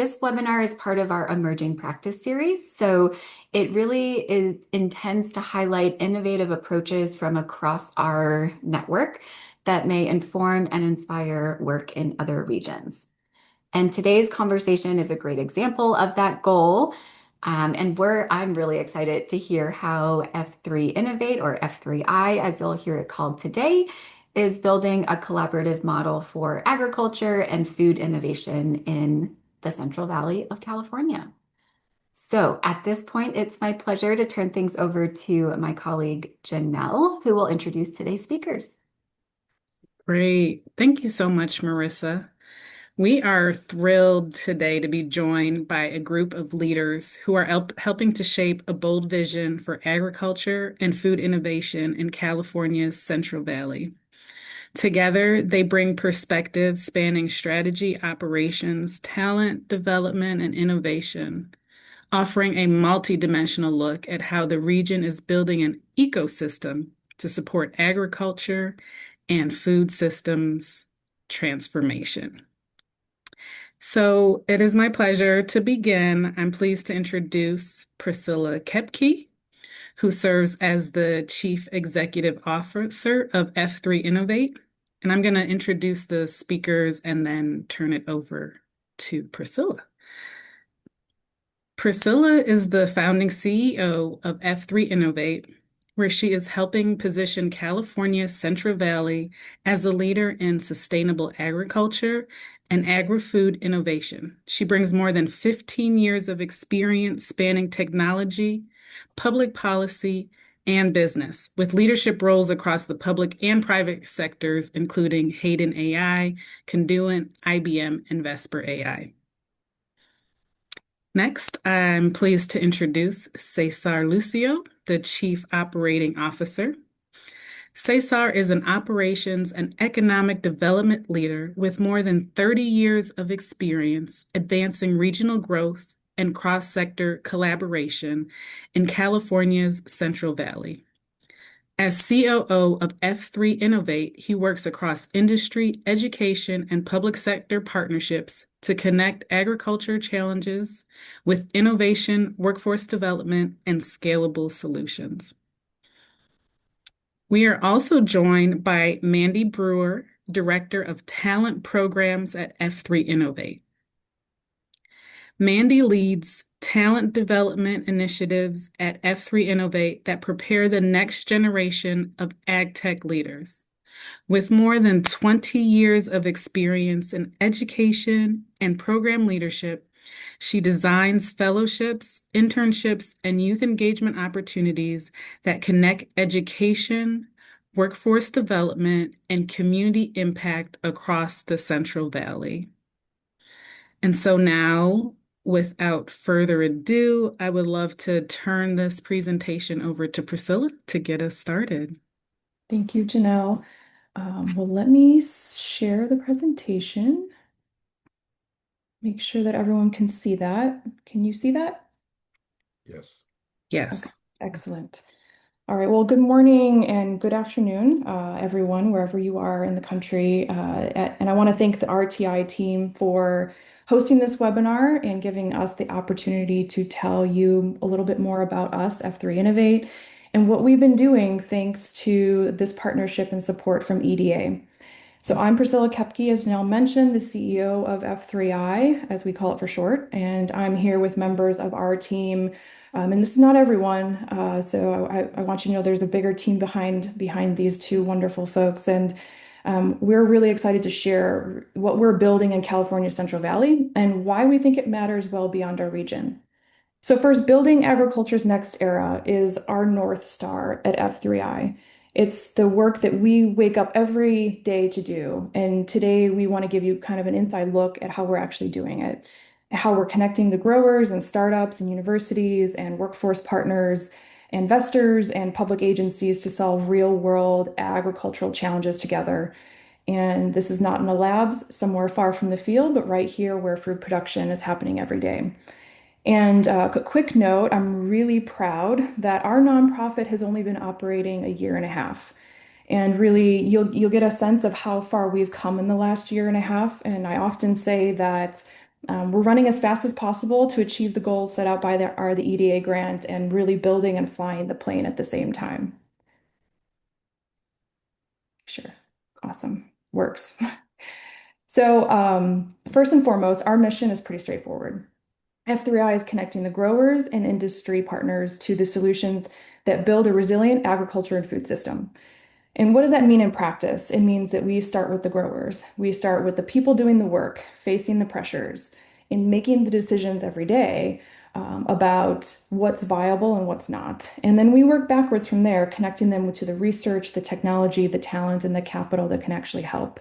This webinar is part of our emerging practice series. So it really intends to highlight innovative approaches from across our network that may inform and inspire work in other regions. And today's conversation is a great example of that goal. I'm really excited to hear how F3 Innovate, or F3I, as you'll hear it called today, is building a collaborative model for agriculture and food innovation in the Central Valley of California. So at this point, it's my pleasure to turn things over to my colleague Janelle, who will introduce today's speakers. Great. Thank you so much, Marissa. We are thrilled today to be joined by a group of leaders who are helping to shape a bold vision for agriculture and food innovation in California's Central Valley. Together, they bring perspectives spanning strategy, operations, talent development, and innovation, offering a multidimensional look at how the region is building an ecosystem to support agriculture and food systems transformation. So it is my pleasure to begin. I'm pleased to introduce Priscilla Kepke, who serves as the Chief Executive Officer of F3 Innovate. And I'm going to introduce the speakers and then turn it over to Priscilla. Priscilla is the founding CEO of F3 Innovate, where she is helping position California's Central Valley as a leader in sustainable agriculture and agri-food innovation. She brings more than 15 years of experience spanning technology, public policy, and business, with leadership roles across the public and private sectors, including Hayden AI, Conduent, IBM, and Vesper AI. Next, I'm pleased to introduce Cesar Lucio, the Chief Operating Officer. Cesar is an operations and economic development leader with more than 30 years of experience advancing regional growth and cross-sector collaboration in California's Central Valley. As COO of F3 Innovate, he works across industry, education, and public sector partnerships to connect agriculture challenges with innovation, workforce development, and scalable solutions. We are also joined by Mandy Brewer, Director of Talent Programs at F3 Innovate. Mandy leads talent development initiatives at F3 Innovate that prepare the next generation of ag tech leaders. With more than 20 years of experience in education and program leadership, she designs fellowships, internships, and youth engagement opportunities that connect education, workforce development, and community impact across the Central Valley. And so now, without further ado, I would love to turn this presentation over to Priscilla to get us started. Thank you, Janelle. Well, let me share the presentation. Make sure that everyone can see that. Can you see that? Yes. Yes. Okay, excellent. All right, well, good morning and good afternoon, everyone, wherever you are in the country. And I want to thank the RTI team for hosting this webinar and giving us the opportunity to tell you a little bit more about us, F3 Innovate, and what we've been doing thanks to this partnership and support from EDA. So I'm Priscilla Kepke, as Janelle mentioned, the CEO of F3I, as we call it for short, and I'm here with members of our team. And this is not everyone, so I want you to know there's a bigger team behind these two wonderful folks, and we're really excited to share what we're building in California Central Valley and why we think it matters well beyond our region. So first, building agriculture's next era is our North Star at F3I. It's the work that we wake up every day to do. And today we want to give you kind of an inside look at how we're actually doing it, how we're connecting the growers and startups and universities and workforce partners, investors and public agencies to solve real world agricultural challenges together. And this is not in the labs somewhere far from the field, but right here where food production is happening every day. And a quick note, I'm really proud that our nonprofit has only been operating a year and a half. And really, you'll get a sense of how far we've come in the last year and a half. And I often say that We're running as fast as possible to achieve the goals set out by the EDA grant and really building and flying the plane at the same time. Sure. Awesome. Works. So, first and foremost, our mission is pretty straightforward. F3I is connecting the growers and industry partners to the solutions that build a resilient agriculture and food system. And what does that mean in practice? It means that we start with the growers. We start with the people doing the work, facing the pressures, and making the decisions every day about what's viable and what's not. And then we work backwards from there, connecting them to the research, the technology, the talent, and the capital that can actually help.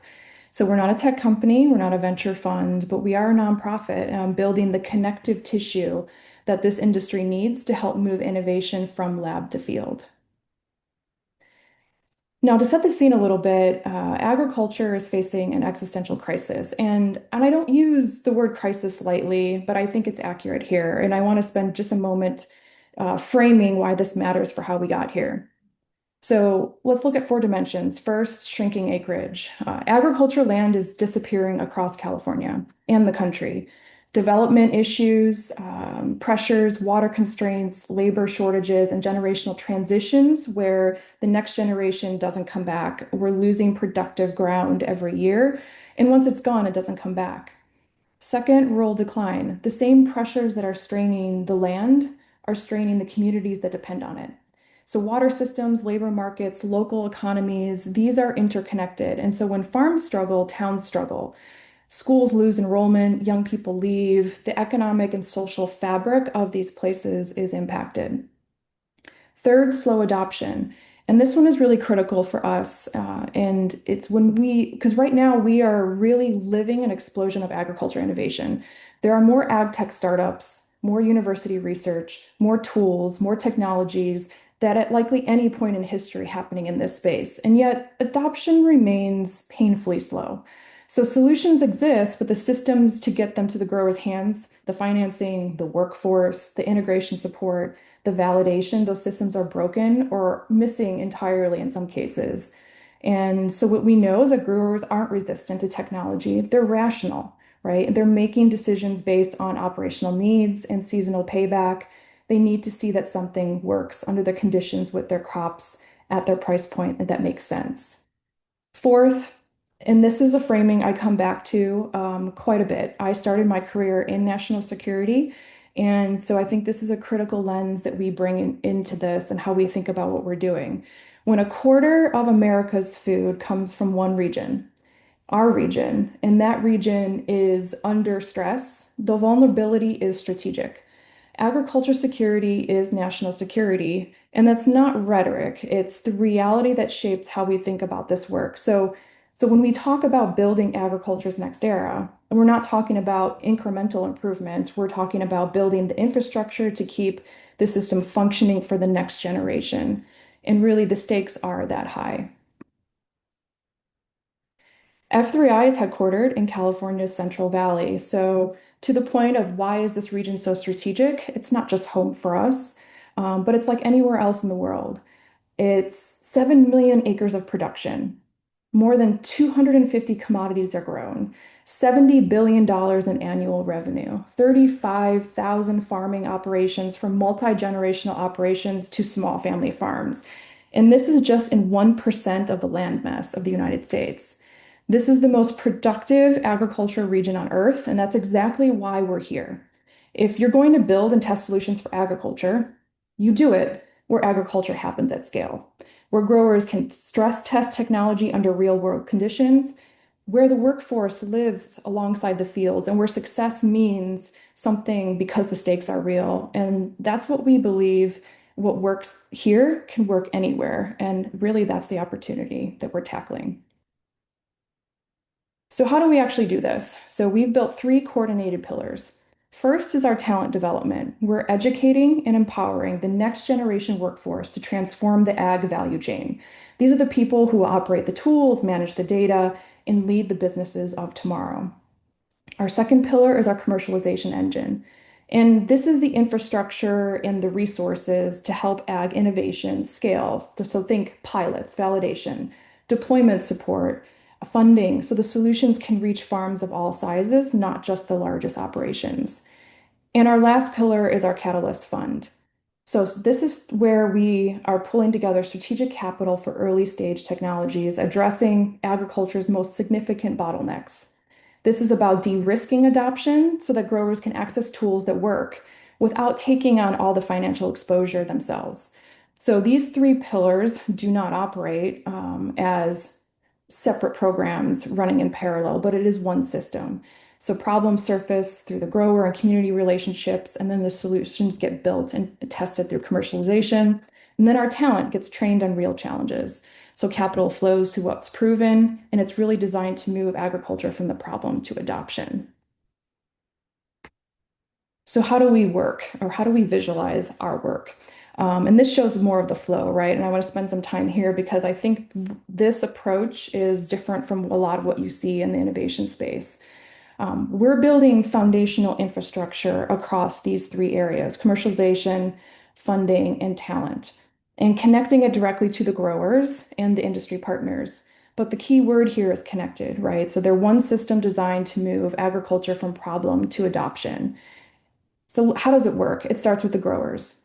So we're not a tech company, we're not a venture fund, but we are a nonprofit building the connective tissue that this industry needs to help move innovation from lab to field. Now, to set the scene a little bit, agriculture is facing an existential crisis. And I don't use the word crisis lightly, but I think it's accurate here. And I want to spend just a moment framing why this matters for how we got here. So let's look at four dimensions. First, shrinking acreage. Agriculture land is disappearing across California and the country. Development issues, pressures, water constraints, labor shortages, and generational transitions where the next generation doesn't come back. We're losing productive ground every year. And once it's gone, it doesn't come back. Second, rural decline. The same pressures that are straining the land are straining the communities that depend on it. So, water systems, labor markets, local economies, these are interconnected. And so, when farms struggle, towns struggle. Schools lose enrollment, young people leave, the economic and social fabric of these places is impacted. Third, slow adoption. And this one is really critical for us. And it's because right now we are really living an explosion of agriculture innovation. There are more ag tech startups, more university research, more tools, more technologies that at likely any point in history happening in this space. And yet adoption remains painfully slow. So solutions exist, but the systems to get them to the growers' hands, the financing, the workforce, the integration support, the validation, those systems are broken or missing entirely in some cases. And so what we know is that growers aren't resistant to technology. They're rational, right? They're making decisions based on operational needs and seasonal payback. They need to see that something works under the conditions with their crops at their price point that makes sense. Fourth, and this is a framing I come back to quite a bit. I started my career in national security. And so I think this is a critical lens that we bring into this and how we think about what we're doing. When a quarter of America's food comes from one region, our region, and that region is under stress, the vulnerability is strategic. Agriculture security is national security, and that's not rhetoric. It's the reality that shapes how we think about this work. So when we talk about building agriculture's next era, we're not talking about incremental improvement. We're talking about building the infrastructure to keep the system functioning for the next generation. And really, the stakes are that high. F3I is headquartered in California's Central Valley. So, to the point of why is this region so strategic? It's not just home for us, but it's like anywhere else in the world. It's 7 million acres of production. More than 250 commodities are grown, $70 billion in annual revenue, 35,000 farming operations from multi-generational operations to small family farms. And this is just in 1% of the landmass of the United States. This is the most productive agriculture region on earth, and that's exactly why we're here. If you're going to build and test solutions for agriculture, you do it where agriculture happens at scale, where growers can stress test technology under real world conditions, where the workforce lives alongside the fields, and where success means something because the stakes are real. And that's what we believe what works here can work anywhere. And really, that's the opportunity that we're tackling. So, how do we actually do this? So, we've built three coordinated pillars. First is our talent development. We're educating and empowering the next generation workforce to transform the ag value chain. These are the people who will operate the tools, manage the data, and lead the businesses of tomorrow. Our second pillar is our commercialization engine. And this is the infrastructure and the resources to help ag innovation scale. So think pilots, validation, deployment support, Funding, so the solutions can reach farms of all sizes, not just the largest operations. And our last pillar is our Catalyst Fund. So this is where we are pulling together strategic capital for early stage technologies, addressing agriculture's most significant bottlenecks. This is about de-risking adoption so that growers can access tools that work without taking on all the financial exposure themselves. So these three pillars do not operate as separate programs running in parallel, but it is one system. So problems surface through the grower and community relationships, and then the solutions get built and tested through commercialization. And then our talent gets trained on real challenges. So capital flows to what's proven, and it's really designed to move agriculture from the problem to adoption. So how do we work, or how do we visualize our work? And this shows more of the flow, right? And I want to spend some time here because I think this approach is different from a lot of what you see in the innovation space. We're building foundational infrastructure across these three areas: commercialization, funding, and talent, and connecting it directly to the growers and the industry partners. But the key word here is connected, right? So they're one system designed to move agriculture from problem to adoption. So, how does it work? It starts with the growers.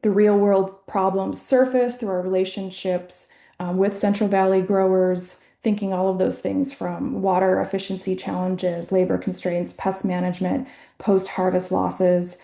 The real world problems surface through our relationships with Central Valley growers, thinking all of those things from water efficiency challenges, labor constraints, pest management, post harvest losses.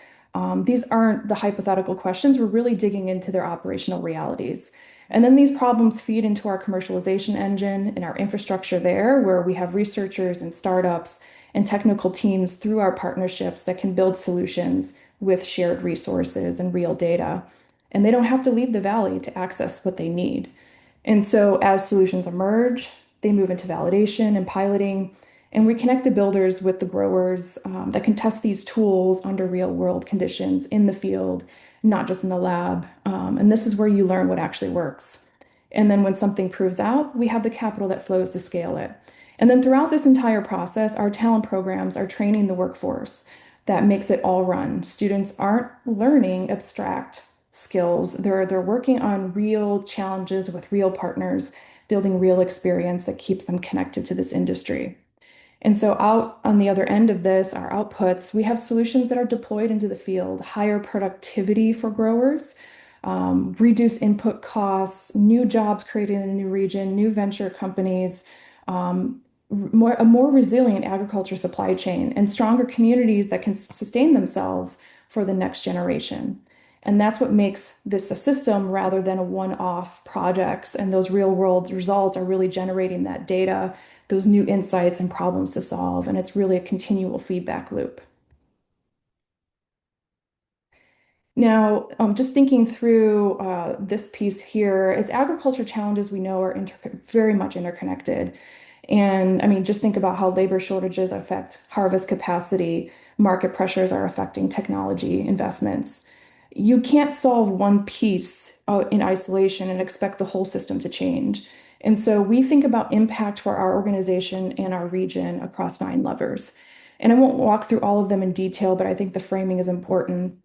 These aren't the hypothetical questions. We're really digging into their operational realities. And then these problems feed into our commercialization engine and our infrastructure there, where we have researchers and startups and technical teams through our partnerships that can build solutions with shared resources and real data. And they don't have to leave the valley to access what they need. And so as solutions emerge, they move into validation and piloting, and we connect the builders with the growers that can test these tools under real world conditions in the field, not just in the lab. And this is where you learn what actually works. And then when something proves out, we have the capital that flows to scale it. And then throughout this entire process, our talent programs are training the workforce that makes it all run. Students aren't learning abstract skills. They're working on real challenges with real partners, building real experience that keeps them connected to this industry. And so out on the other end of this, our outputs, we have solutions that are deployed into the field, higher productivity for growers, reduce input costs, new jobs created in a new region, new venture companies, a more resilient agriculture supply chain, and stronger communities that can sustain themselves for the next generation. And that's what makes this a system rather than a one-off projects. And those real world results are really generating that data, those new insights and problems to solve. And it's really a continual feedback loop. Now, just thinking through this piece here, it's agriculture challenges we know are very much interconnected. And I mean, just think about how labor shortages affect harvest capacity, market pressures are affecting technology investments. You can't solve one piece in isolation and expect the whole system to change. And so we think about impact for our organization and our region across 9 levers. And I won't walk through all of them in detail, but I think the framing is important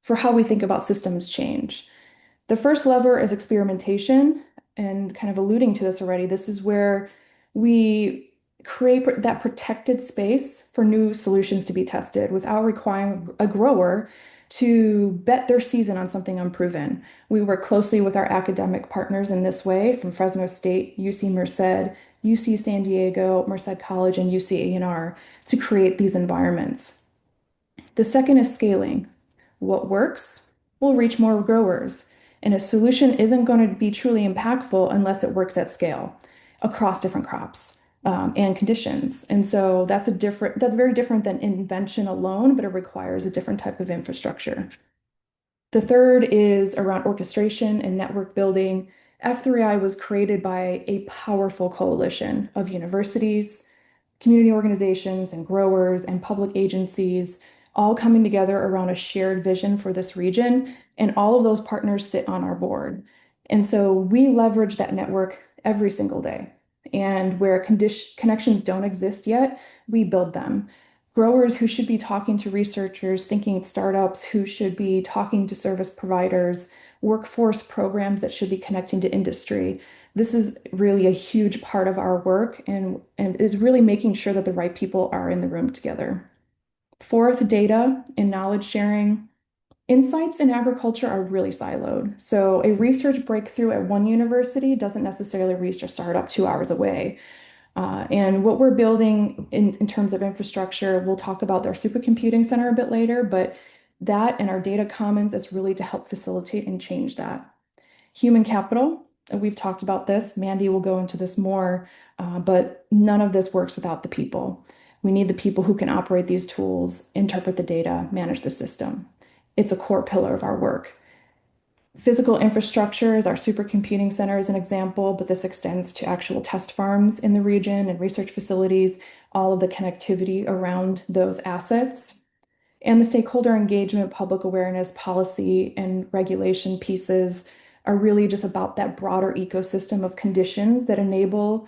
for how we think about systems change. The first lever is experimentation, and kind of alluding to this already, this is where we create that protected space for new solutions to be tested without requiring a grower to bet their season on something unproven. We work closely with our academic partners in this way, from Fresno State, UC Merced, UC San Diego, Merced College, and UC A&R, to create these environments. The second is scaling. What works will reach more growers, and a solution isn't going to be truly impactful unless it works at scale across different crops and conditions. And so that's very different than invention alone, but it requires a different type of infrastructure. The third is around orchestration and network building. F3I was created by a powerful coalition of universities, community organizations and growers and public agencies all coming together around a shared vision for this region. And all of those partners sit on our board. And so we leverage that network every single day. And where connections don't exist yet, we build them. Growers who should be talking to researchers, thinking startups who should be talking to service providers, workforce programs that should be connecting to industry. This is really a huge part of our work and is really making sure that the right people are in the room together. Fourth, data and knowledge sharing. Insights in agriculture are really siloed. So a research breakthrough at one university doesn't necessarily reach a startup 2 hours away. And what we're building in terms of infrastructure, we'll talk about our supercomputing center a bit later, but that and our data commons is really to help facilitate and change that. Human capital, we've talked about this. Mandy will go into this more, but none of this works without the people. We need the people who can operate these tools, interpret the data, manage the system. It's a core pillar of our work. Physical infrastructure is our supercomputing center is an example, but this extends to actual test farms in the region and research facilities, all of the connectivity around those assets. And the stakeholder engagement, public awareness, policy, and regulation pieces are really just about that broader ecosystem of conditions that enable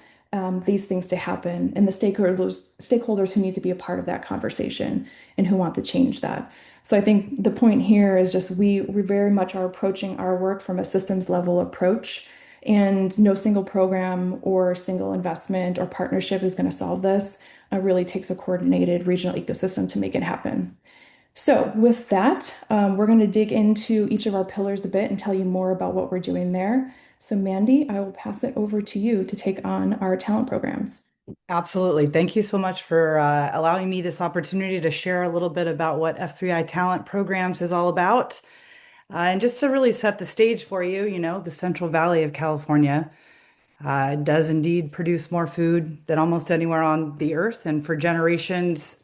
these things to happen, and the stakeholders who need to be a part of that conversation and who want to change that. So I think the point here is just we very much are approaching our work from a systems level approach, and no single program or single investment or partnership is going to solve this. It really takes a coordinated regional ecosystem to make it happen. So, with that, we're going to dig into each of our pillars a bit and tell you more about what we're doing there. So, Mandy, I will pass it over to you to take on our talent programs. Absolutely. Thank you so much for allowing me this opportunity to share a little bit about what F3I Talent Programs is all about. And just to really set the stage for you, the Central Valley of California does indeed produce more food than almost anywhere on the earth. And for generations,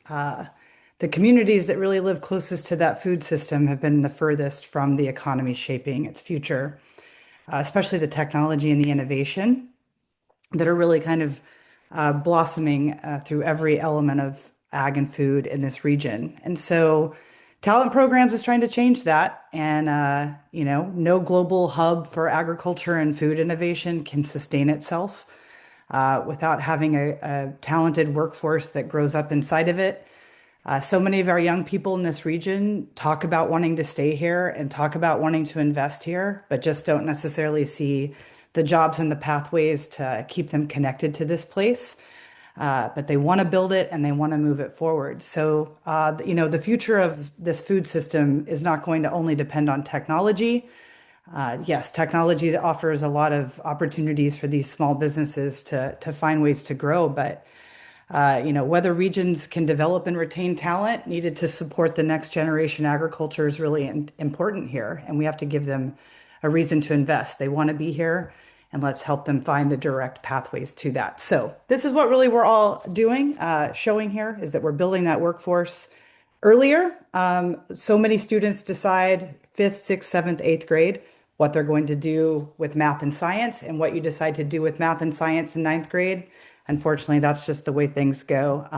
the communities that really live closest to that food system have been the furthest from the economy shaping its future, especially the technology and the innovation that are really kind of blossoming through every element of ag and food in this region. And so talent programs is trying to change that. And, no global hub for agriculture and food innovation can sustain itself without having a talented workforce that grows up inside of it. So many of our young people in this region talk about wanting to stay here and talk about wanting to invest here, but just don't necessarily see the jobs and the pathways to keep them connected to this place. But they want to build it and they want to move it forward. So, the future of this food system is not going to only depend on technology. Yes, technology offers a lot of opportunities for these small businesses to find ways to grow, but whether regions can develop and retain talent needed to support the next generation agriculture is really important here. And we have to give them a reason to invest. They want to be here, and let's help them find the direct pathways to that. So this is what really we're all doing, showing here is that we're building that workforce earlier. So many students decide fifth, sixth, seventh, eighth grade what they're going to do with math and science, and what you decide to do with math and science in ninth grade. Unfortunately, that's just the way things go.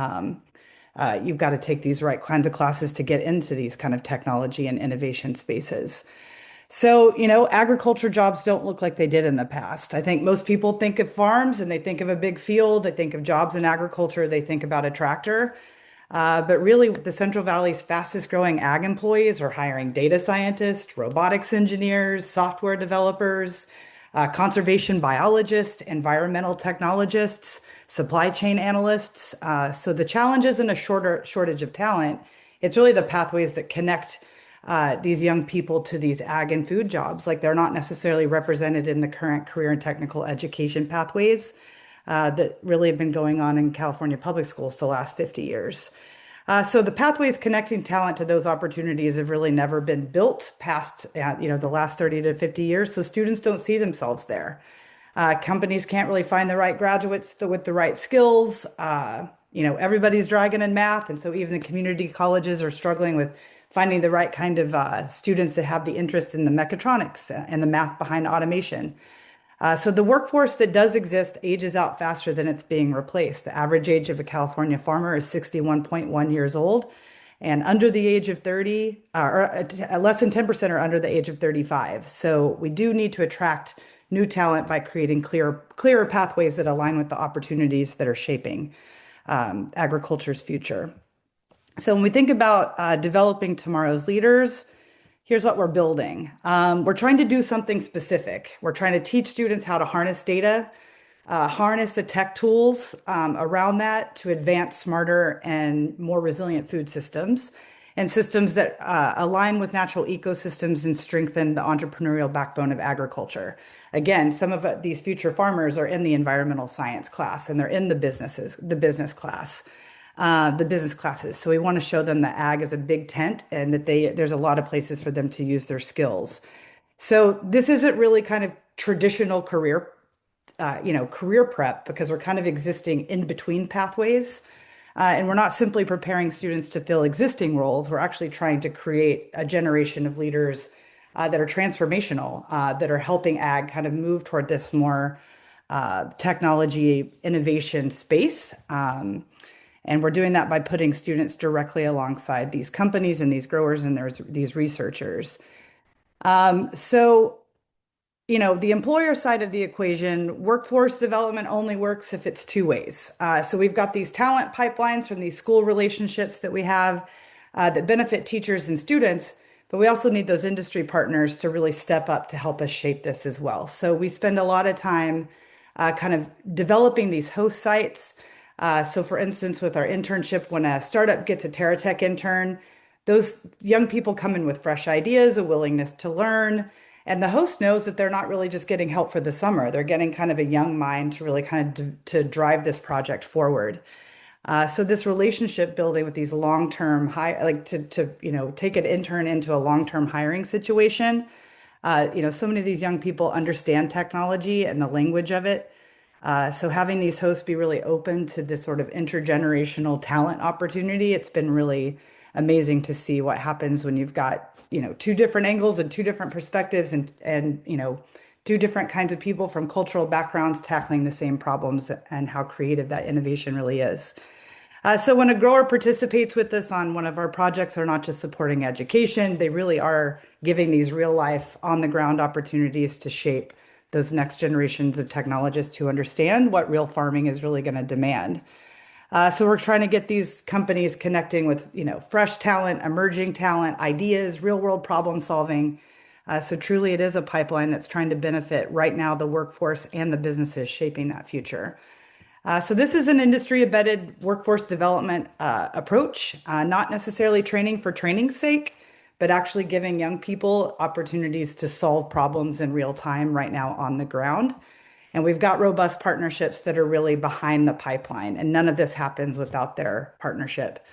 You've got to take these right kinds of classes to get into these kind of technology and innovation spaces. So, agriculture jobs don't look like they did in the past. I think most people think of farms and they think of a big field. They think of jobs in agriculture. They think about a tractor. But really, the Central Valley's fastest growing ag employees are hiring data scientists, robotics engineers, software developers, conservation biologists, environmental technologists, supply chain analysts. So the challenge isn't a shortage of talent. It's really the pathways that connect these young people to these ag and food jobs. Like they're not necessarily represented in the current career and technical education pathways that really have been going on in California public schools the last 50 years. So the pathways connecting talent to those opportunities have really never been built past, the last 30 to 50 years. So students don't see themselves there. Companies can't really find the right graduates with the right skills. Everybody's dragging in math. And so even the community colleges are struggling with finding the right kind of students that have the interest in the mechatronics and the math behind automation. So the workforce that does exist ages out faster than it's being replaced. The average age of a California farmer is 61.1 years old, and under the age of 30, less than 10% are under the age of 35. So we do need to attract new talent by creating clearer pathways that align with the opportunities that are shaping agriculture's future. So when we think about developing tomorrow's leaders, Here's what we're building. We're trying to do something specific. We're trying to teach students how to harness data, harness the tech tools around that to advance smarter and more resilient food systems and systems that align with natural ecosystems and strengthen the entrepreneurial backbone of agriculture. Again, some of these future farmers are in the environmental science class and they're in the business class, the business classes. So we want to show them that ag is a big tent and that there's a lot of places for them to use their skills. So this isn't really kind of traditional career prep because we're kind of existing in between pathways. And we're not simply preparing students to fill existing roles. We're actually trying to create a generation of leaders that are transformational, that are helping ag kind of move toward this more technology innovation space. And we're doing that by putting students directly alongside these companies and these growers and there's these researchers. So the employer side of the equation, workforce development only works if it's two ways. So we've got these talent pipelines from these school relationships that we have that benefit teachers and students, but we also need those industry partners to really step up to help us shape this as well. So we spend a lot of time kind of developing these host sites. So for instance, with our internship, when a startup gets a TerraTech intern, those young people come in with fresh ideas, a willingness to learn. And the host knows that they're not really just getting help for the summer. They're getting kind of a young mind to really kind of to drive this project forward. So this relationship building with these long-term high, like to take an intern into a long-term hiring situation. So many of these young people understand technology and the language of it. So having these hosts be really open to this sort of intergenerational talent opportunity, it's been really amazing to see what happens when you've got, two different angles and two different perspectives and two different kinds of people from cultural backgrounds tackling the same problems and how creative that innovation really is. So when a grower participates with us on one of our projects, they're not just supporting education, they really are giving these real life on the ground opportunities to shape those next generations of technologists who understand what real farming is really going to demand. So we're trying to get these companies connecting with, fresh talent, emerging talent, ideas, real world problem solving. So truly it is a pipeline that's trying to benefit right now the workforce and the businesses shaping that future. So this is an industry-embedded workforce development approach, not necessarily training for training's sake, but actually giving young people opportunities to solve problems in real time right now on the ground. And we've got robust partnerships that are really behind the pipeline, and none of this happens without their partnership.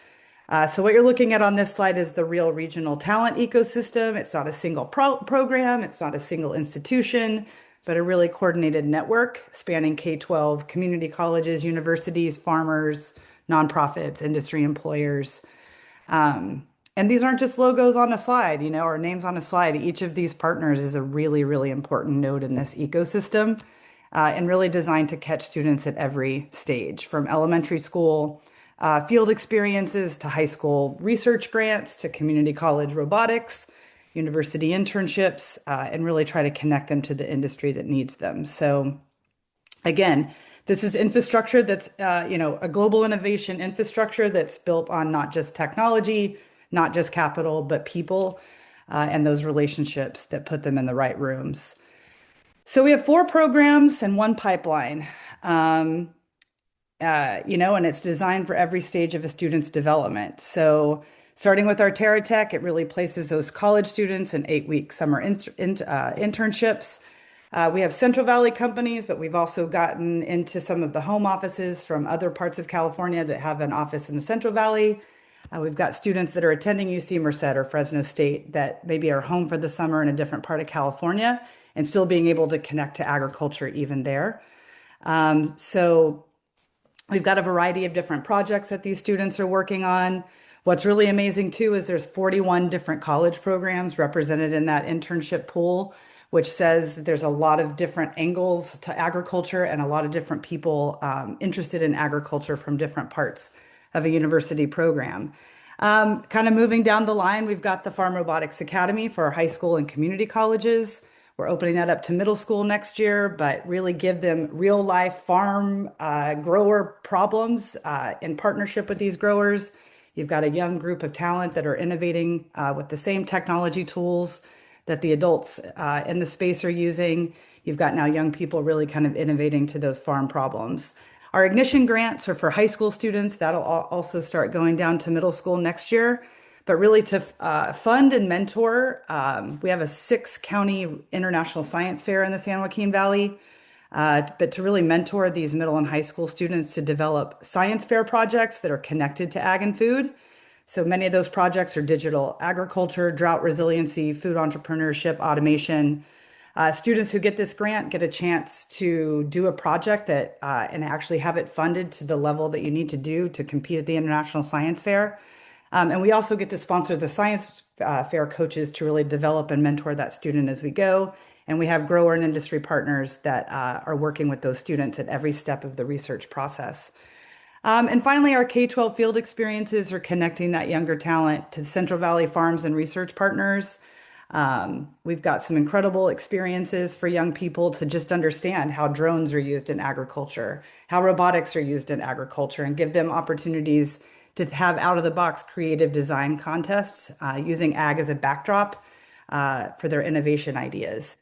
So what you're looking at on this slide is the real regional talent ecosystem. It's not a single program, it's not a single institution, but a really coordinated network spanning K-12, community colleges, universities, farmers, nonprofits, industry employers. And these aren't just logos on a slide, or names on a slide. Each of these partners is a really, really important node in this ecosystem, and really designed to catch students at every stage, from elementary school field experiences to high school research grants to community college robotics, university internships, and really try to connect them to the industry that needs them. So again, this is infrastructure that's, a global innovation infrastructure that's built on not just technology, not just capital, but people, and those relationships that put them in the right rooms. So we have 4 programs and 1 pipeline, and it's designed for every stage of a student's development. So starting with our TerraTech, it really places those college students in 8-week summer internships. We have Central Valley companies, but we've also gotten into some of the home offices from other parts of California that have an office in the Central Valley. We've got students that are attending UC Merced or Fresno State that maybe are home for the summer in a different part of California and still being able to connect to agriculture even there. So we've got a variety of different projects that these students are working on. What's really amazing too is there's 41 different college programs represented in that internship pool, which says that there's a lot of different angles to agriculture and a lot of different people interested in agriculture from different parts of a university program. Kind of moving down the line, we've got the Farm Robotics Academy for our high school and community colleges. We're opening that up to middle school next year, but really give them real life farm grower problems in partnership with these growers, You've got a young group of talent that are innovating with the same technology tools that the adults in the space are using. You've got now young people really kind of innovating to those farm problems. Our ignition grants are for high school students. That'll also start going down to middle school next year. But really, to fund and mentor, we have a 6 county international science fair in the San Joaquin Valley. But to really mentor these middle and high school students to develop science fair projects that are connected to ag and food. So many of those projects are digital agriculture, drought resiliency, food entrepreneurship, automation. Students who get this grant get a chance to do a project that and actually have it funded to the level that you need to do to compete at the International Science Fair. And we also get to sponsor the science fair coaches to really develop and mentor that student as we go. And we have grower and industry partners that are working with those students at every step of the research process. And finally, our K-12 field experiences are connecting that younger talent to the Central Valley Farms and Research Partners. We've got some incredible experiences for young people to just understand how drones are used in agriculture, how robotics are used in agriculture, and give them opportunities to have out-of-the-box creative design contests using ag as a backdrop for their innovation ideas.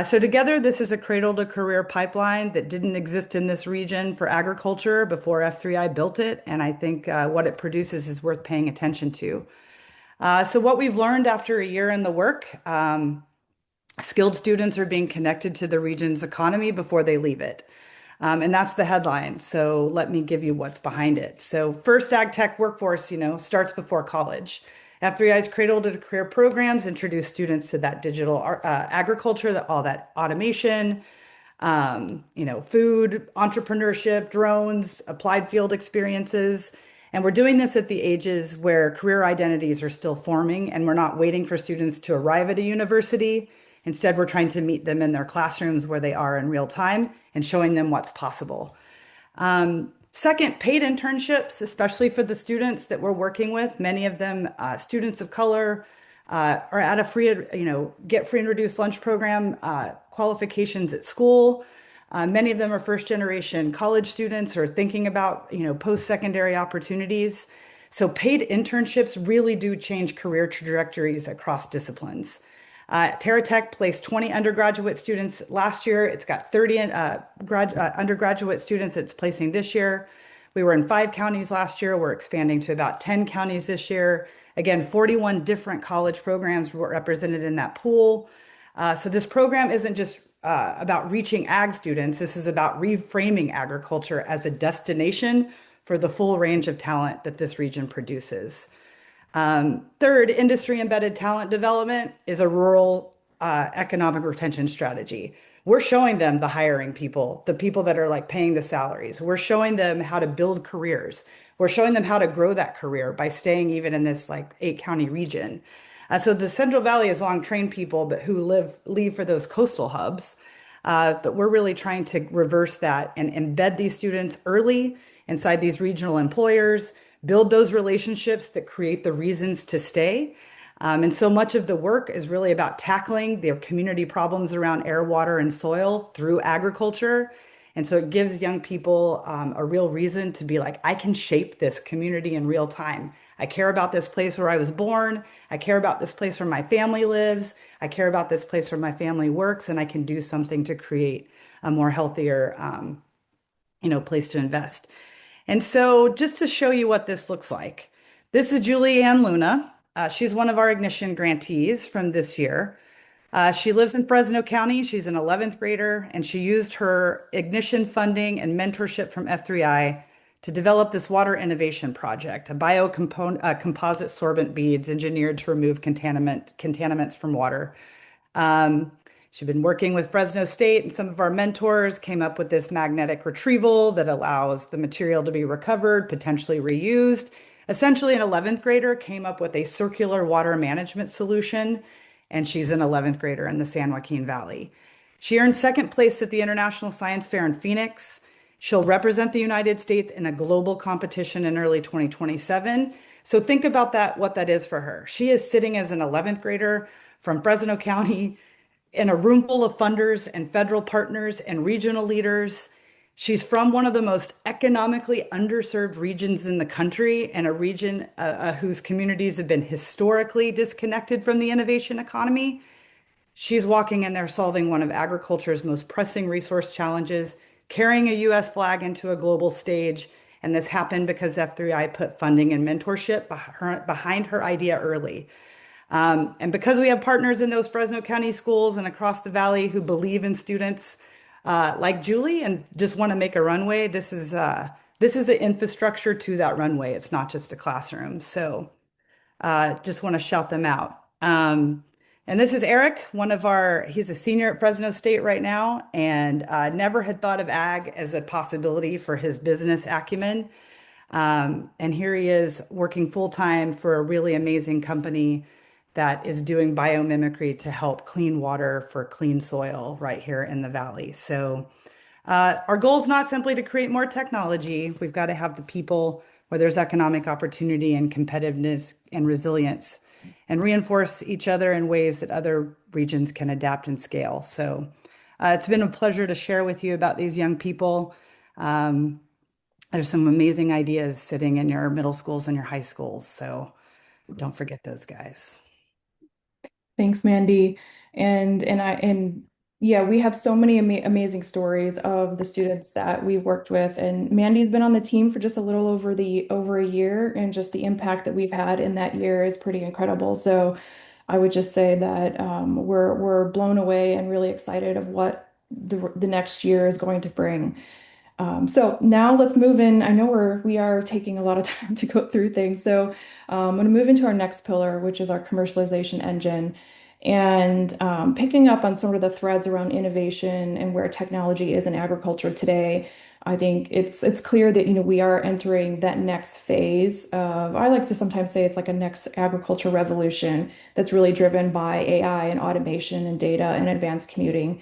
So together, this is a cradle to career pipeline that didn't exist in this region for agriculture before F3I built it. And I think what it produces is worth paying attention to. So what we've learned after a year in the work, skilled students are being connected to the region's economy before they leave it. And that's the headline. So let me give you what's behind it. So first ag tech workforce, starts before college. F3I's Cradle to Career programs introduce students to that digital agriculture, all that automation, food, entrepreneurship, drones, applied field experiences. And we're doing this at the ages where career identities are still forming, and we're not waiting for students to arrive at a university. Instead, we're trying to meet them in their classrooms where they are in real time and showing them what's possible. Second, paid internships, especially for the students that we're working with. Many of them, students of color, are at a free, get free and reduced lunch program qualifications at school. Many of them are first generation college students or thinking about, post-secondary opportunities. So paid internships really do change career trajectories across disciplines. TerraTech placed 20 undergraduate students last year. It's got 30 undergraduate students it's placing this year. We were in 5 counties last year. We're expanding to about 10 counties this year. Again, 41 different college programs were represented in that pool. So this program isn't just about reaching ag students. This is about reframing agriculture as a destination for the full range of talent that this region produces. Third, industry embedded talent development is a rural economic retention strategy. We're showing them the hiring people, the people that are like paying the salaries. We're showing them how to build careers. We're showing them how to grow that career by staying even in this like 8 county region. So the Central Valley has long trained people, but who leave for those coastal hubs. But we're really trying to reverse that and embed these students early inside these regional employers, build those relationships that create the reasons to stay. And so much of the work is really about tackling their community problems around air, water, and soil through agriculture. And so it gives young people a real reason to be like, I can shape this community in real time. I care about this place where I was born. I care about this place where my family lives. I care about this place where my family works, and I can do something to create a more healthier, place to invest. And so just to show you what this looks like, this is Julianne Luna. She's one of our Ignition grantees from this year. She lives in Fresno County. She's an 11th grader, and she used her Ignition funding and mentorship from F3I to develop this water innovation project, a composite sorbent beads engineered to remove contaminants from water. Um, She'd been working with Fresno State, and some of our mentors came up with this magnetic retrieval that allows the material to be recovered, potentially reused. Essentially, an 11th grader came up with a circular water management solution, and she's an 11th grader in the San Joaquin Valley. She earned second place at the International Science Fair in Phoenix. She'll represent the United States in a global competition in early 2027. So think about that, what that is for her. She is sitting as an 11th grader from Fresno County in a room full of funders and federal partners and regional leaders. She's from one of the most economically underserved regions in the country and a region whose communities have been historically disconnected from the innovation economy. She's walking in there solving one of agriculture's most pressing resource challenges, carrying a US flag into a global stage. And this happened because F3I put funding and mentorship behind her idea early. And because we have partners in those Fresno County schools and across the valley who believe in students like Julie and just want to make a runway, this is the infrastructure to that runway. It's not just a classroom. So just want to shout them out. And this is Eric, he's a senior at Fresno State right now, and never had thought of ag as a possibility for his business acumen. And here he is working full time for a really amazing company that is doing biomimicry to help clean water for clean soil right here in the valley. So our goal is not simply to create more technology. We've got to have the people where there's economic opportunity and competitiveness and resilience and reinforce each other in ways that other regions can adapt and scale. So it's been a pleasure to share with you about these young people. Um, there's some amazing ideas sitting in your middle schools and your high schools. So don't forget those guys. Thanks, Mandy. And yeah, we have so many amazing stories of the students that we've worked with. And Mandy's been on the team for just a little over a year, and just the impact that we've had in that year is pretty incredible. So I would just say that we're blown away and really excited of what the next year is going to bring. So now let's move in. I know we are taking a lot of time to go through things. So I'm going to move into our next pillar, which is our commercialization engine, and picking up on some of the threads around innovation and where technology is in agriculture today. I think it's clear that we are entering that next phase of, I like to sometimes say it's like a next agriculture revolution that's really driven by AI and automation and data and advanced computing.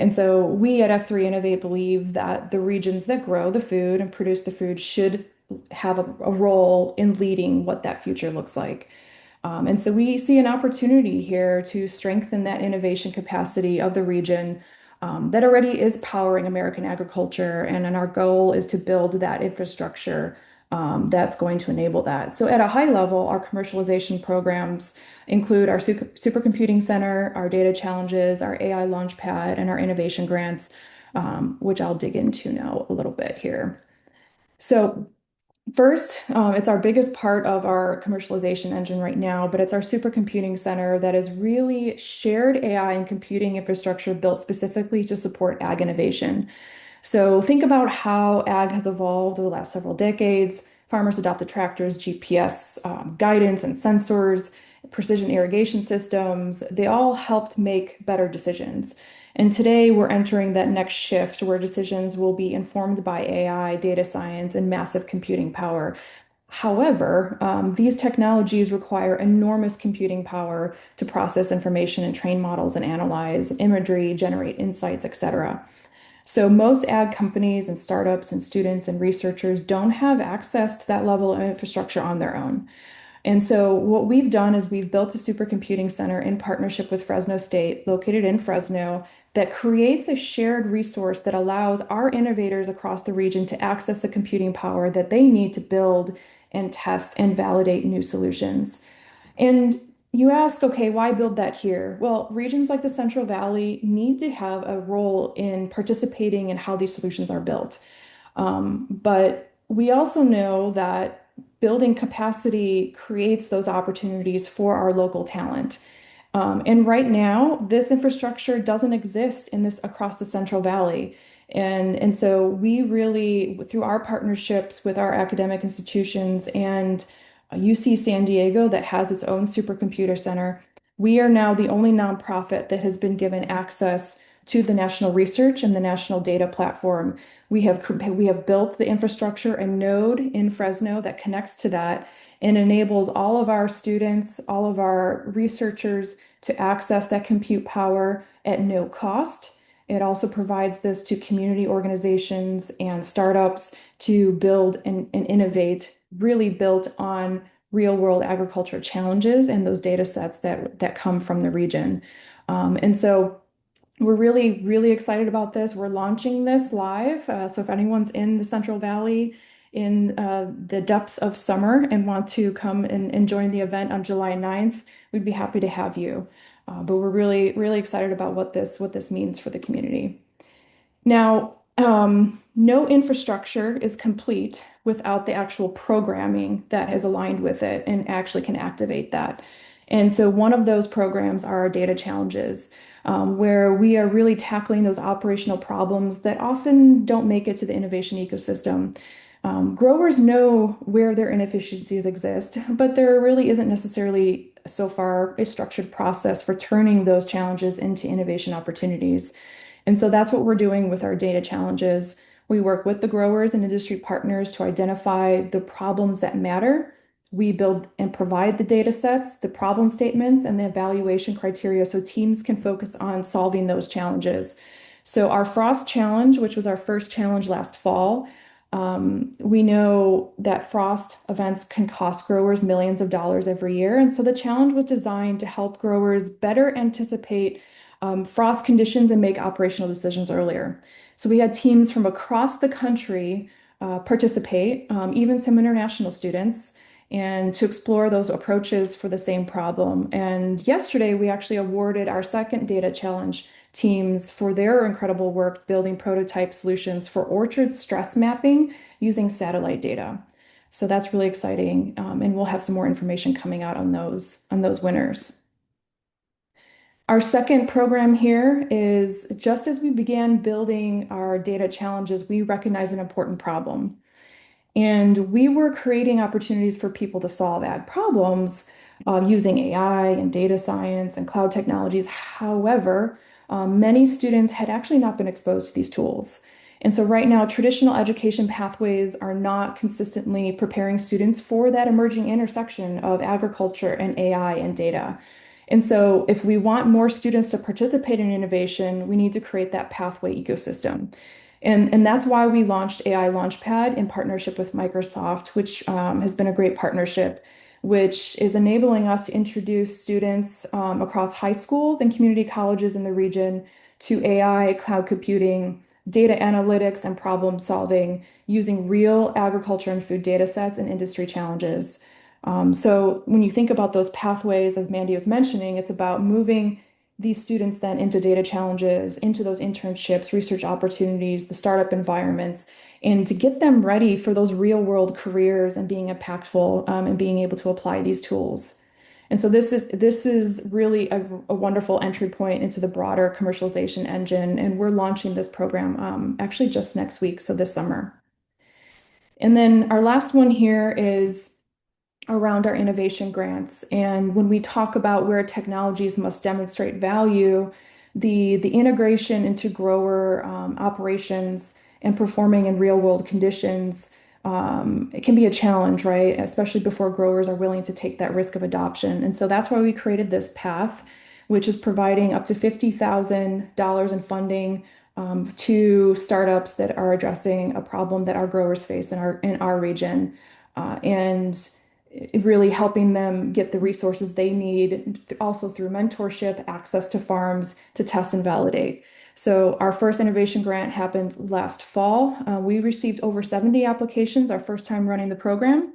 And so we at F3 Innovate believe that the regions that grow the food and produce the food should have a role in leading what that future looks like. And so we see an opportunity here to strengthen that innovation capacity of the region that already is powering American agriculture. And our goal is to build that infrastructure that's going to enable that. So, at a high level, our commercialization programs include our supercomputing center, our data challenges, our AI launchpad, and our innovation grants, which I'll dig into now a little bit here. So, first, it's our biggest part of our commercialization engine right now, but it's our supercomputing center that is really shared AI and computing infrastructure built specifically to support ag innovation. So think about how ag has evolved over the last several decades. Farmers adopted tractors, GPS, guidance, and sensors, precision irrigation systems. They all helped make better decisions. And today we're entering that next shift where decisions will be informed by AI, data science, and massive computing power. However, these technologies require enormous computing power to process information and train models and analyze imagery, generate insights, etc. So most ag companies and startups and students and researchers don't have access to that level of infrastructure on their own. And so what we've done is we've built a supercomputing center in partnership with Fresno State, located in Fresno, that creates a shared resource that allows our innovators across the region to access the computing power that they need to build and test and validate new solutions. And you ask, okay, why build that here? Well, regions like the Central Valley need to have a role in participating in how these solutions are built. But we also know that building capacity creates those opportunities for our local talent. And right now, this infrastructure doesn't exist in this across the Central Valley. And so we really, through our partnerships with our academic institutions and UC San Diego that has its own supercomputer center, we are now the only nonprofit that has been given access to the national research and the national data platform. We have built the infrastructure, a node in Fresno that connects to that and enables all of our students, all of our researchers to access that compute power at no cost. It also provides this to community organizations and startups to build and innovate, really built on real world agriculture challenges and those data sets that come from the region. And so We're really, really excited about this. We're launching this live. So if anyone's in the Central Valley in the depth of summer and want to come and join the event on July 9th, we'd be happy to have you. But we're really, really excited about what this means for the community. Now, no infrastructure is complete without the actual programming that is aligned with it and actually can activate that. And so, one of those programs are our data challenges, where we are really tackling those operational problems that often don't make it to the innovation ecosystem. Growers know where their inefficiencies exist, but there really isn't necessarily so far a structured process for turning those challenges into innovation opportunities. And so that's what we're doing with our data challenges. We work with the growers and industry partners to identify the problems that matter. We build and provide the data sets, the problem statements, and the evaluation criteria so teams can focus on solving those challenges. So, our Frost Challenge, which was our first challenge last fall, we know that frost events can cost growers millions of dollars every year. And so the challenge was designed to help growers better anticipate frost conditions and make operational decisions earlier. So we had teams from across the country participate, even some international students, and to explore those approaches for the same problem. And yesterday, we actually awarded our second data challenge teams for their incredible work building prototype solutions for orchard stress mapping using satellite data. So that's really exciting, and we'll have some more information coming out on those winners. Our second program here is just as we began building our data challenges, we recognize an important problem. And we were creating opportunities for people to solve ag problems using AI and data science and cloud technologies. However, many students had actually not been exposed to these tools. And so, right now, traditional education pathways are not consistently preparing students for that emerging intersection of agriculture and AI and data. And so, if we want more students to participate in innovation, we need to create that pathway ecosystem. And that's why we launched AI Launchpad in partnership with Microsoft, which has been a great partnership, which is enabling us to introduce students across high schools and community colleges in the region to AI, cloud computing, data analytics, and problem solving using real agriculture and food data sets and industry challenges. So when you think about those pathways, as Mandy was mentioning, it's about moving these students then into data challenges, into those internships, research opportunities, the startup environments, and to get them ready for those real world careers and being impactful and being able to apply these tools. And so this is really a wonderful entry point into the broader commercialization engine. And we're launching this program actually just next week, so this summer. And then our last one here is around our innovation grants. And when we talk about where technologies must demonstrate value, the integration into grower operations and performing in real world conditions, it can be a challenge, right? Especially before growers are willing to take that risk of adoption. And so that's why we created this path, which is providing up to $50,000 in funding to startups that are addressing a problem that our growers face in our region. And really helping them get the resources they need, also through mentorship, access to farms to test and validate. So our first innovation grant happened last fall. We received over 70 applications our first time running the program.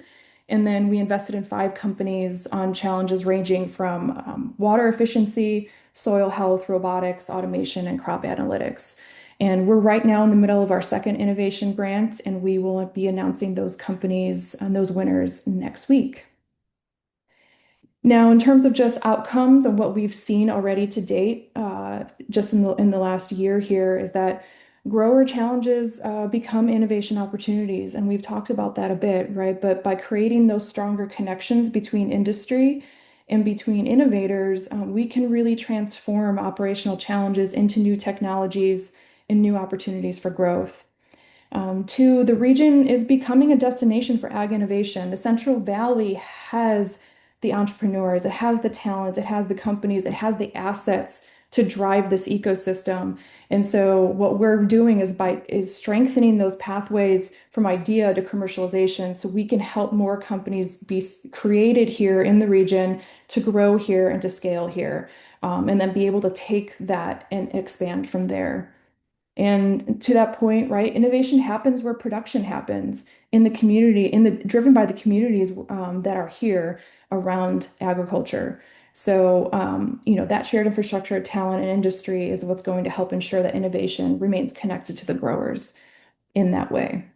And then we invested in 5 companies on challenges ranging from water efficiency, soil health, robotics, automation, and crop analytics. And we're right now in the middle of our second innovation grant, and we will be announcing those companies and those winners next week. Now, in terms of just outcomes and what we've seen already to date, just in the last year here, is that grower challenges become innovation opportunities, and we've talked about that a bit, right? But by creating those stronger connections between industry and between innovators, we can really transform operational challenges into new technologies and new opportunities for growth. Two, the region is becoming a destination for ag innovation. The Central Valley has the entrepreneurs, it has the talent, it has the companies, it has the assets to drive this ecosystem. And so what we're doing is strengthening those pathways from idea to commercialization so we can help more companies be created here in the region to grow here and to scale here, and then be able to take that and expand from there. And to that point, right, innovation happens where production happens in the community, driven by the communities that are here around agriculture. So, that shared infrastructure, talent, and industry is what's going to help ensure that innovation remains connected to the growers in that way.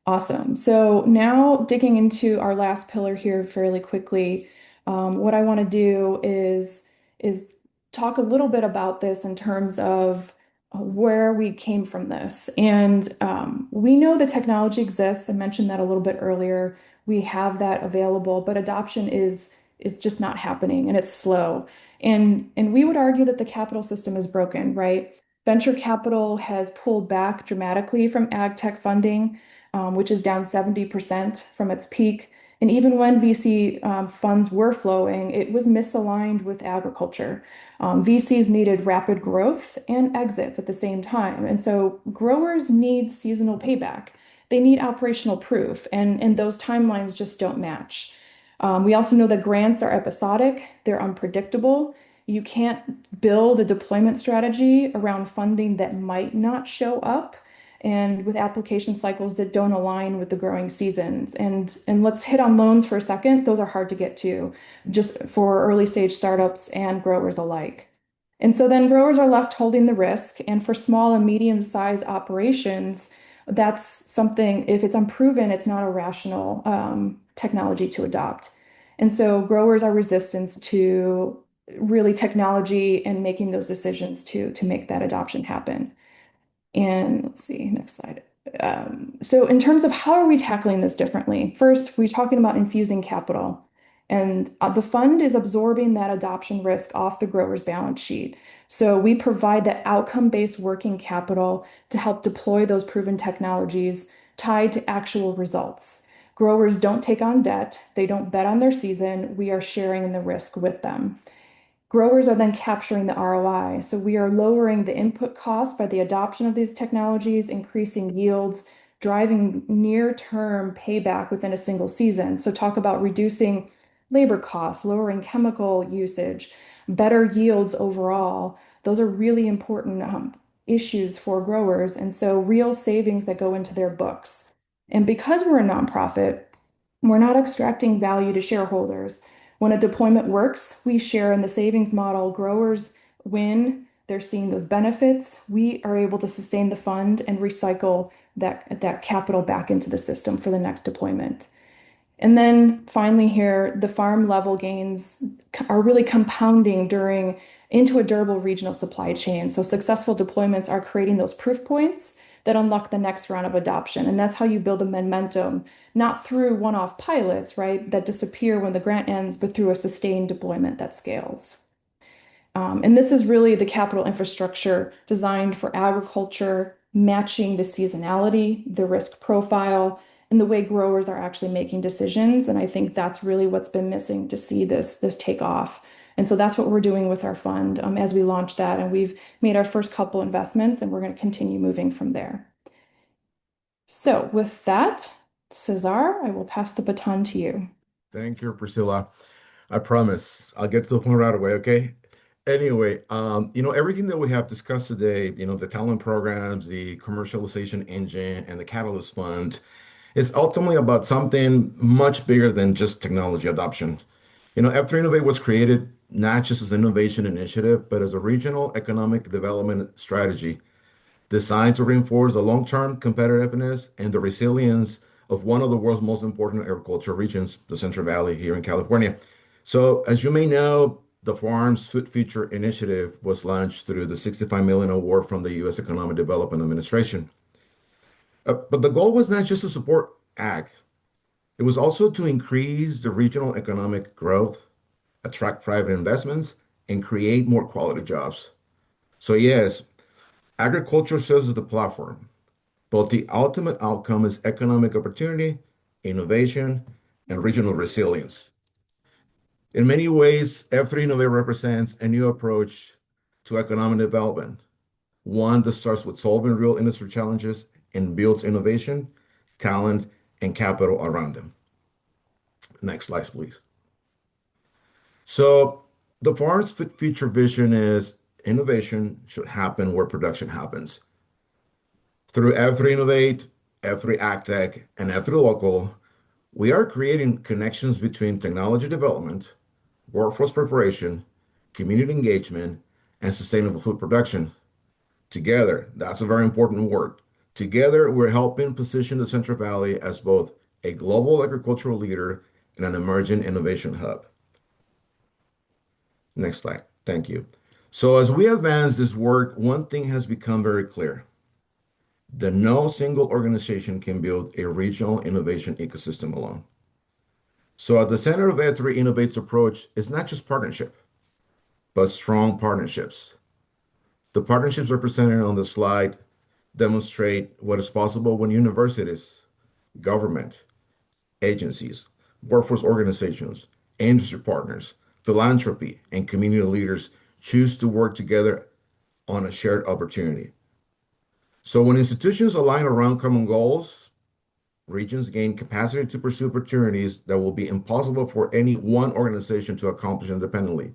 Awesome. So now digging into our last pillar here fairly quickly, what I want to do is talk a little bit about this in terms of where we came from this. And we know the technology exists. I mentioned that a little bit earlier. We have that available, but adoption is just not happening and it's slow. And we would argue that the capital system is broken, right? Venture capital has pulled back dramatically from ag tech funding, which is down 70% from its peak. And even when VC funds were flowing, it was misaligned with agriculture. VCs needed rapid growth and exits at the same time. And so growers need seasonal payback. They need operational proof, and those timelines just don't match. We also know that grants are episodic, they're unpredictable. You can't build a deployment strategy around funding that might not show up and with application cycles that don't align with the growing seasons. And let's hit on loans for a second. Those are hard to get to just for early stage startups and growers alike. And so then growers are left holding the risk. And for small and medium sized operations, that's something, if it's unproven, it's not a rational technology to adopt. And so growers are resistant to really technology and making those decisions to make that adoption happen. And let's see, next slide. So in terms of how are we tackling this differently? First, we're talking about infusing capital. And the fund is absorbing that adoption risk off the grower's balance sheet. So we provide that outcome-based working capital to help deploy those proven technologies tied to actual results. Growers don't take on debt. They don't bet on their season. We are sharing in the risk with them. Growers are then capturing the ROI. So we are lowering the input cost by the adoption of these technologies, increasing yields, driving near-term payback within a single season. So talk about reducing labor costs, lowering chemical usage, better yields overall. Those are really important issues for growers. And so real savings that go into their books. And because we're a nonprofit, we're not extracting value to shareholders. When a deployment works, we share in the savings model. Growers win, they're seeing those benefits. We are able to sustain the fund and recycle that capital back into the system for the next deployment. And then finally here, the farm level gains are really compounding during into a durable regional supply chain. So successful deployments are creating those proof points that unlock the next round of adoption. And that's how you build a momentum, not through one-off pilots, right, that disappear when the grant ends, but through a sustained deployment that scales. And this is really the capital infrastructure designed for agriculture, matching the seasonality, the risk profile, and the way growers are actually making decisions. And I think that's really what's been missing to see this take off. And so that's what we're doing with our fund as we launch that. And we've made our first couple investments, and we're going to continue moving from there. So with that, Cesar, I will pass the baton to you. Thank you, Priscilla. I promise I'll get to the point right away, okay? Anyway, everything that we have discussed today, the talent programs, the commercialization engine, and the Catalyst Fund is ultimately about something much bigger than just technology adoption. F3 Innovate was created not just as an innovation initiative, but as a regional economic development strategy designed to reinforce the long-term competitiveness and the resilience of one of the world's most important agricultural regions, the Central Valley here in California. So, as you may know, the Farms Food Future Initiative was launched through the 65 million award from the U.S. Economic Development Administration. But the goal was not just to support ag, it was also to increase the regional economic growth, attract private investments, and create more quality jobs. So, yes, agriculture serves as the platform, but the ultimate outcome is economic opportunity, innovation, and regional resilience. In many ways, F3 Innovate represents a new approach to economic development, one that starts with solving real industry challenges and builds innovation, talent, and capital around them. Next slide, please. So the farm's future vision is innovation should happen where production happens. Through F3 Innovate, F3 AgTech, and F3 Local, we are creating connections between technology development, workforce preparation, community engagement, and sustainable food production. Together, that's a very important word. Together, we're helping position the Central Valley as both a global agricultural leader and an emerging innovation hub. Next slide. Thank you. So as we advance this work, one thing has become very clear, that no single organization can build a regional innovation ecosystem alone. So at the center of Ed3 Innovate's approach is not just partnership, but strong partnerships. The partnerships represented on the slide demonstrate what is possible when universities, government, agencies, workforce organizations, industry partners, philanthropy, and community leaders choose to work together on a shared opportunity. So when institutions align around common goals, regions gain capacity to pursue opportunities that will be impossible for any one organization to accomplish independently.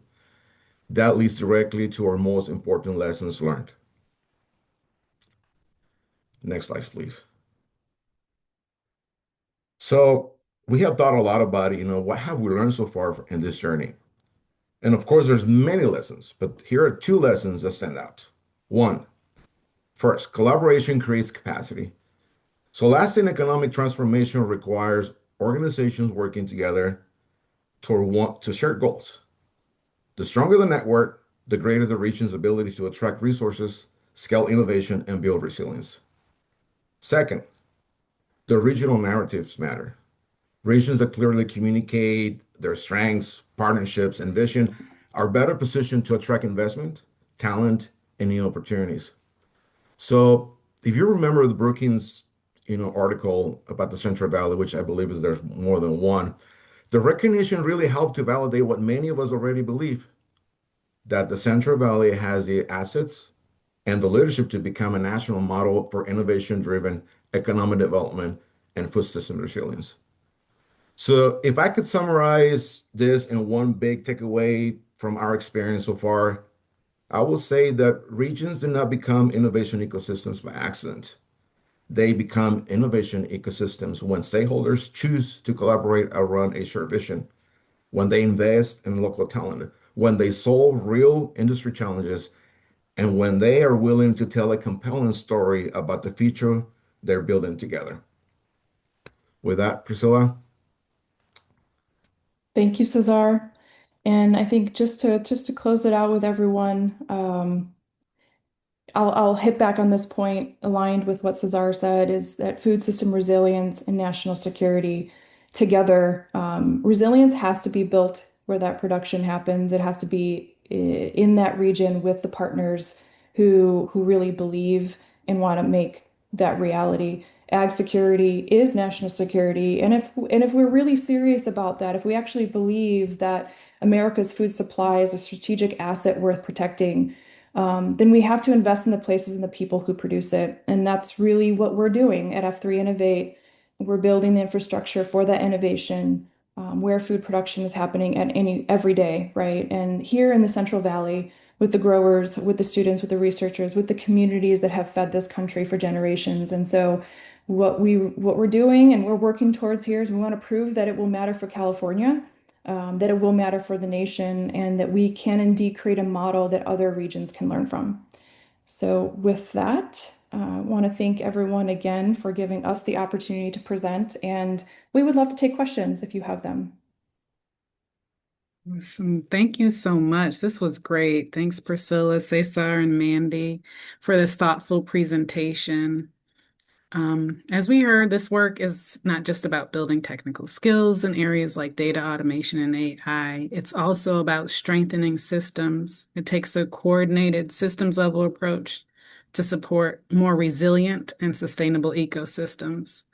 That leads directly to our most important lessons learned. Next slide, please. So we have thought a lot about it, what have we learned so far in this journey? And of course, there's many lessons, but here are two lessons that stand out. One, first, collaboration creates capacity. So lasting economic transformation requires organizations working together to share goals. The stronger the network, the greater the region's ability to attract resources, scale innovation, and build resilience. Second, the regional narratives matter. Regions that clearly communicate their strengths, partnerships, and vision are better positioned to attract investment, talent, and new opportunities. So if you remember the Brookings, article about the Central Valley, which I believe is there's more than one, the recognition really helped to validate what many of us already believe, that the Central Valley has the assets and the leadership to become a national model for innovation-driven economic development and food system resilience. So if I could summarize this in one big takeaway from our experience so far, I will say that regions do not become innovation ecosystems by accident. They become innovation ecosystems when stakeholders choose to collaborate around a shared vision, when they invest in local talent, when they solve real industry challenges, and when they are willing to tell a compelling story about the future they're building together. With that, Priscilla. Thank you, Cesar. And I think just to close it out with everyone, I'll hit back on this point aligned with what Cesar said is that food system resilience and national security together, resilience has to be built where that production happens. It has to be in that region with the partners who really believe and want to make that reality. Ag security is national security. And if we're really serious about that, if we actually believe that America's food supply is a strategic asset worth protecting, then we have to invest in the places and the people who produce it. And that's really what we're doing at F3 Innovate. We're building the infrastructure for that innovation, where food production is happening at every day, right? And here in the Central Valley, with the growers, with the students, with the researchers, with the communities that have fed this country for generations. And so what we're doing and we're working towards here is we want to prove that it will matter for California, that it will matter for the nation, and that we can indeed create a model that other regions can learn from. So with that, I want to thank everyone again for giving us the opportunity to present, and we would love to take questions if you have them. Awesome. Thank you so much. This was great. Thanks, Priscilla, Cesar, and Mandy for this thoughtful presentation. As we heard, this work is not just about building technical skills in areas like data automation and AI. It's also about strengthening systems. It takes a coordinated systems level approach to support more resilient and sustainable ecosystems.